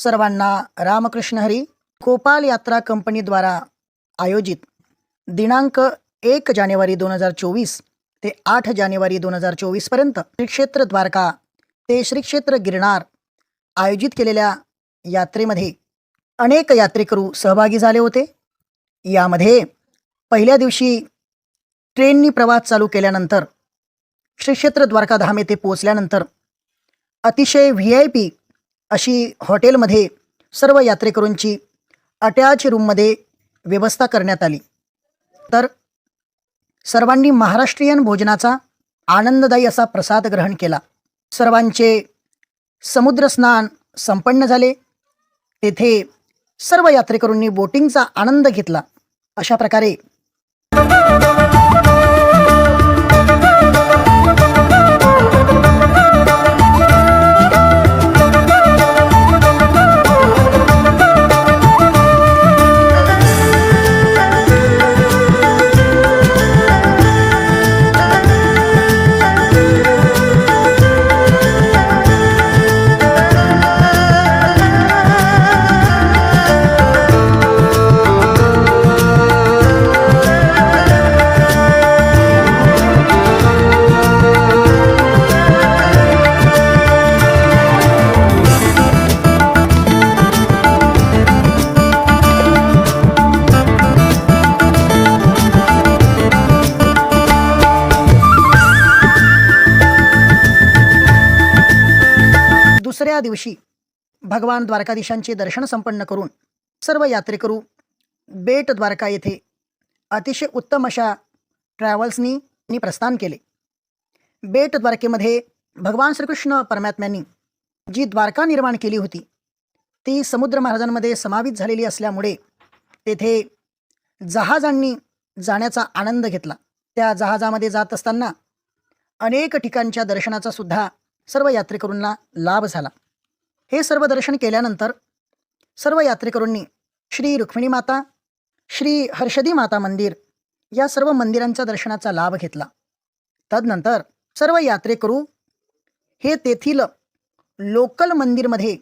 सर्वांना रामकृष्ण हरी. गोपाल यात्रा कंपनीद्वारा आयोजित दिनांक 1 जानेवारी 2024 ते 8 जानेवारी 2024 पर्यंत श्री क्षेत्र द्वारका ते श्री क्षेत्र गिरनार आयोजित केलेल्या यात्रेमध्ये अनेक यात्रेकरू सहभागी झाले होते. यामध्ये पहिल्या दिवशी ट्रेननी प्रवास चालू केल्यानंतर श्री क्षेत्र द्वारका धाम येथे पोहोचल्यानंतर अतिशय VIP अशी हॉटेलमध्ये सर्व यात्रेकरूंची अटॅच रूममध्ये व्यवस्था करण्यात आली. तर सर्वांनी महाराष्ट्रीयन भोजनाचा आनंददायी असा प्रसाद ग्रहण केला. सर्वांचे समुद्र स्नान संपन्न झाले. तेथे सर्व यात्रेकरूंनी बोटिंगचा आनंद घेतला. अशा प्रकारे दुसऱ्या दिवशी भगवान द्वारकाधीशांचे दर्शन संपन्न करून सर्व यात्रेकरू बेट द्वारका येथे अतिशय उत्तम अशा ट्रॅव्हल्सनी प्रस्थान केले. बेट द्वारकेमध्ये भगवान श्रीकृष्ण परमात्म्यांनी जी द्वारका निर्माण केली होती ती समुद्र महाराजांमध्ये समावित झालेली असल्यामुळे तेथे जहाजांनी जाण्याचा आनंद घेतला. त्या जहाजामध्ये जात असताना अनेक ठिकाणच्या दर्शनाचा सुद्धा सर्व यात्रेकरूंना लाभ झाला. हे सर्व दर्शन केल्यानंतर सर्व यात्रेकरूंनी श्री रुक्मिणी माता, श्री हर्षदी माता मंदिर या सर्व मंदिरांच्या दर्शनाचा लाभ घेतला. तदनंतर सर्व यात्रेकरू हे तेथील लोकल मंदिरमध्ये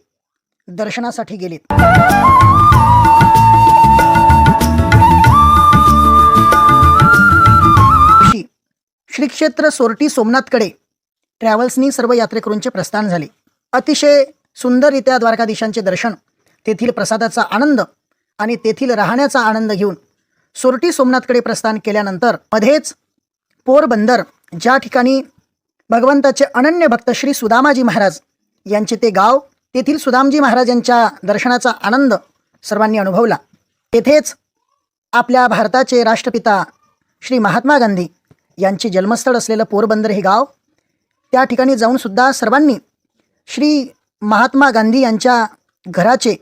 दर्शनासाठी गेलेत. श्री क्षेत्र सोरटी सोमनाथकडे ट्रॅव्हल्सनी सर्व यात्रेकरूंचे प्रस्थान झाले. अतिशय सुंदररित्या द्वारकाधीशांचे दर्शन, तेथील प्रसादाचा आनंद आणि तेथील राहण्याचा आनंद घेऊन सोरटी सोमनाथकडे प्रस्थान केल्यानंतर मध्येच पोरबंदर ज्या ठिकाणी भगवंताचे अनन्य भक्त श्री सुदामाजी महाराज यांचे ते गाव, तेथील सुदामजी महाराज यांच्या दर्शनाचा आनंद सर्वांनी अनुभवला. तेथेच आपल्या भारताचे राष्ट्रपिता श्री महात्मा गांधी यांचे जन्मस्थळ असलेलं पोरबंदर हे गाव, त्या ठिकाणी जाऊन सुद्धा सर्वांनी श्री महात्मा गांधी यांच्या घराचे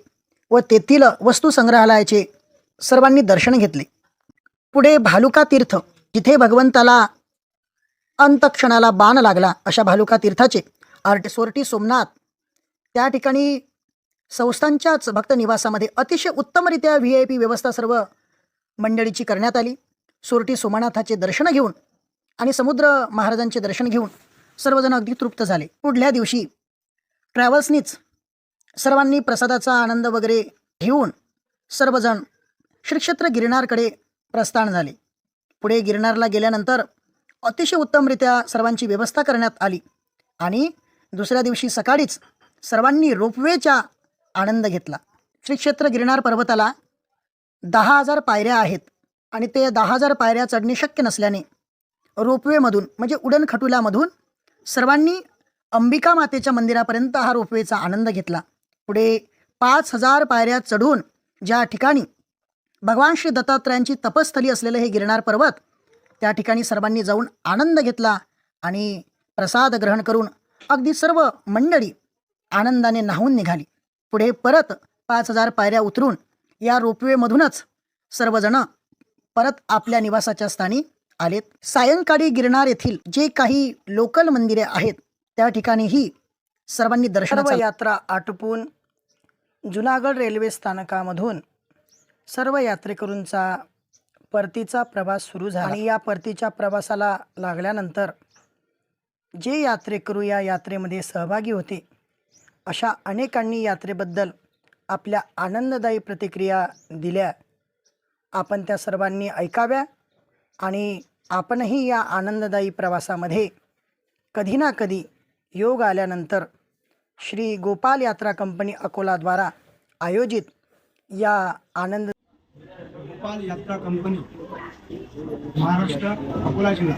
व तेथील वस्तू संग्रहालयाचे सर्वांनी दर्शन घेतले. पुढे भालुका तीर्थ, जिथे भगवंताला अंतक्षणाला बाण लागला अशा भालुका तीर्थाचे सोरटी सोमनाथ, त्या ठिकाणी संस्थांच्याच भक्त निवासामध्ये अतिशय उत्तमरित्या VIP व्यवस्था सर्व मंडळीची करण्यात आली. सोरटी सोमनाथाचे दर्शन घेऊन आणि समुद्र महाराजांचे दर्शन घेऊन सर्वजण अगदी तृप्त झाले. पुढल्या दिवशी ट्रॅव्हल्सनीच सर्वांनी प्रसादाचा आनंद वगैरे घेऊन सर्वजण श्री क्षेत्र गिरनारकडे प्रस्थान झाले. पुढे गिरनारला गेल्यानंतर अतिशय उत्तमरित्या सर्वांची व्यवस्था करण्यात आली आणि दुसऱ्या दिवशी सकाळीच सर्वांनी रोपवेचा आनंद घेतला. श्री क्षेत्र गिरनार पर्वताला 10,000 पायऱ्या आहेत आणि ते 10,000 पायऱ्या चढणे शक्य नसल्याने रोपवेमधून म्हणजे उडण खटुल्यामधून सर्वांनी अंबिका मातेच्या मंदिरापर्यंत हा रोपवेचा आनंद घेतला. पुढे 5,000 पायऱ्या चढून ज्या ठिकाणी भगवान श्री दत्तात्रयांची तपस्थली असलेलं हे गिरनार पर्वत, त्या ठिकाणी सर्वांनी जाऊन आनंद घेतला आणि प्रसाद ग्रहण करून अगदी सर्व मंडळी आनंदाने न्हावून निघाली. पुढे परत 5,000 पायऱ्या उतरून या रोपवेमधूनच सर्वजण परत आपल्या निवासाच्या स्थानी आलेत. सायंकाळी गिरनार येथील जे काही लोकल मंदिरे आहेत त्या ठिकाणीही सर्वांनी दर्शनाचा यात्रा आटोपून जुनागड रेल्वे स्थानकामधून सर्व यात्रेकरूंचा परतीचा प्रवास सुरू झाला. आणि या परतीच्या प्रवासाला लागल्यानंतर जे यात्रेकरू या यात्रेमध्ये सहभागी होते अशा अनेकांनी यात्रेबद्दल आपल्या आनंददायी प्रतिक्रिया दिल्या. आपण त्या सर्वांनी ऐकाव्या आणि आपणही या आनंददायी प्रवासामध्ये कधी ना कधी योग आल्यानंतर श्री गोपाल यात्रा कंपनी अकोलाद्वारा आयोजित या आनंद गोपाल यात्रा कंपनी महाराष्ट्र अकोला जिल्हा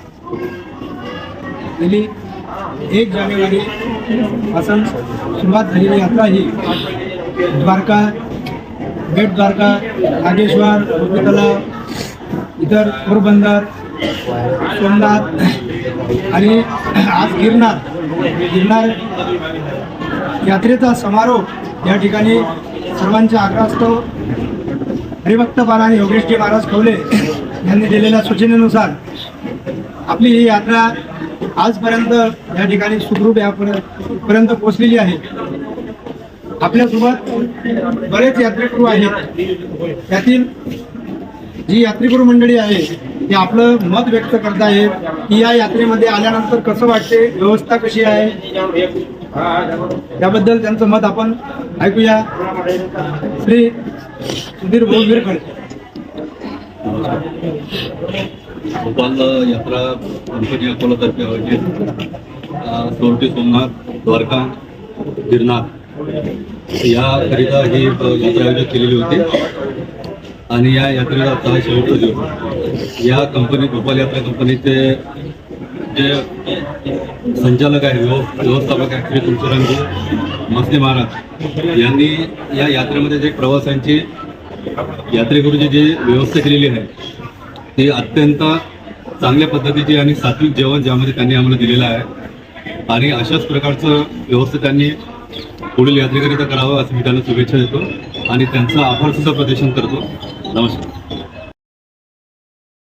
गेली 1 जानेवारीपासून सुरुवात झालेली यात्रा ही द्वारका, बेट द्वारका, नागेश्वर, गोपी तलाव, इतर पोरबंदर, सोमनाथ आणि आज गिरनार यात्रेचा समारोप या ठिकाणी सर्वांच्या आग्रहास्तव हरिभक्त बालाजी योगेशजी महाराज खवले यांनी दिलेल्या सूचनेनुसार आपली ही यात्रा आजपर्यंत या ठिकाणी सुखरूप यापर्यंत पोहोचलेली आहे. आपल्यासोबत बरेच यात्रेकरू आहेत. त्यातील जी यात्रेकरू मंडळी आहे ते आपलं मत व्यक्त करत आहेत की या यात्रेमध्ये आल्यानंतर कसं वाटते, व्यवस्था कशी आहे, त्याबद्दल त्यांचं मत आपण ऐकूया. श्री सुधीर भाऊ विरखडे. गोपाल यात्रा कंपनी अकोलातर्फे आयोजित सोरटी, सोमनाथ, द्वारका, गिरनार याकरिता ही यात्रा आयोजित केलेली होती आणि या यात्रेला आता शेवटचा दिवस. या कंपनी गोपाल यात्रा कंपनीचे जे संचालक आहे, व्यवस्थापक आहे श्री तुळशीरामजी मसने महाराज यांनी या यात्रेमध्ये जे प्रवाशांची यात्रेकरूची जी व्यवस्था केलेली आहे ती अत्यंत चांगल्या पद्धतीची आणि सात्विक जेवण ज्यामध्ये त्यांनी आम्हाला दिलेलं आहे आणि अशाच प्रकारचं व्यवस्था त्यांनी पुढील यात्रेकरिता करावं असं मी त्यांना शुभेच्छा देतो आणि त्यांचा आभार सुद्धा प्रदर्शन करतो. नमस्कार.